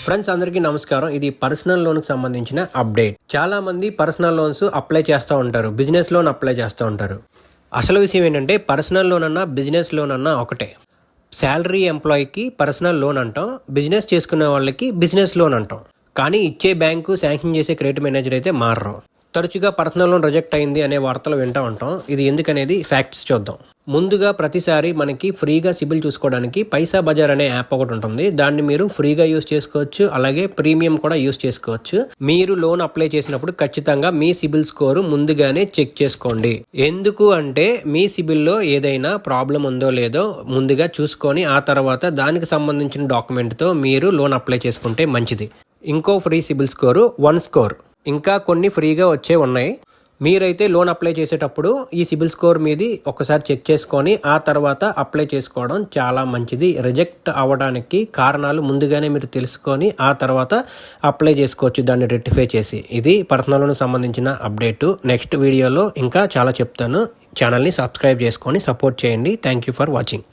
Friends అందరికీ నమస్కారం. ఇది పర్సనల్ లోన్ కి సంబంధించిన అప్డేట్. చాలా మంది పర్సనల్ లోన్స్ అప్లై చేస్తూ ఉంటారు, బిజినెస్ లోన్ అప్లై చేస్తూ ఉంటారు. అసలు విషయం ఏంటంటే పర్సనల్ లోన్ అన్నా బిజినెస్ లోన్ అన్నా ఒకటే. శాలరీ ఎంప్లాయీకి పర్సనల్ లోన్ అంటాం, బిజినెస్ చేసుకునే వాళ్ళకి బిజినెస్ లోన్ అంటాం. కానీ ఇచ్చే బ్యాంకు, శాంక్షన్ చేసే క్రెడిట్ మేనేజర్ అయితే మారరు. తరచుగా పర్సనల్ లోన్ రిజెక్ట్ అయింది అనే వార్తలు వింటూ ఉంటాం. ఇది ఎందుకనేది ఫ్యాక్ట్స్ చూద్దాం. ముందుగా ప్రతిసారి మనకి ఫ్రీగా సిబిల్ చూసుకోవడానికి పైసా బజార్ అనే యాప్ ఒకటి ఉంటుంది. దాన్ని మీరు ఫ్రీగా యూస్ చేసుకోవచ్చు, అలాగే ప్రీమియం కూడా యూస్ చేసుకోవచ్చు. మీరు లోన్ అప్లై చేసినప్పుడు ఖచ్చితంగా మీ సిబిల్ స్కోరు ముందుగానే చెక్ చేసుకోండి. ఎందుకు అంటే మీ సిబిల్లో ఏదైనా ప్రాబ్లం ఉందో లేదో ముందుగా చూసుకొని ఆ తర్వాత దానికి సంబంధించిన డాక్యుమెంట్తో మీరు లోన్ అప్లై చేసుకుంటే మంచిది. ఇంకో ఫ్రీ సిబిల్ స్కోరు 1 స్కోర్. ఇంకా కొన్ని ఫ్రీగా వచ్చే ఉన్నాయి. మీరైతే లోన్ అప్లై చేసేటప్పుడు ఈ సిబిల్ స్కోర్ మీది ఒకసారి చెక్ చేసుకొని ఆ తర్వాత అప్లై చేసుకోవడం చాలా మంచిది. రిజెక్ట్ అవ్వడానికి కారణాలు ముందుగానే మీరు తెలుసుకొని ఆ తర్వాత అప్లై చేసుకోవచ్చు, దాన్ని రెక్టిఫై చేసి. ఇది పర్సనల్ లోన్ సంబంధించిన అప్డేటు. నెక్స్ట్ వీడియోలో ఇంకా చాలా చెప్తాను. ఛానల్ని సబ్స్క్రైబ్ చేసుకొని సపోర్ట్ చేయండి. Thank you for watching.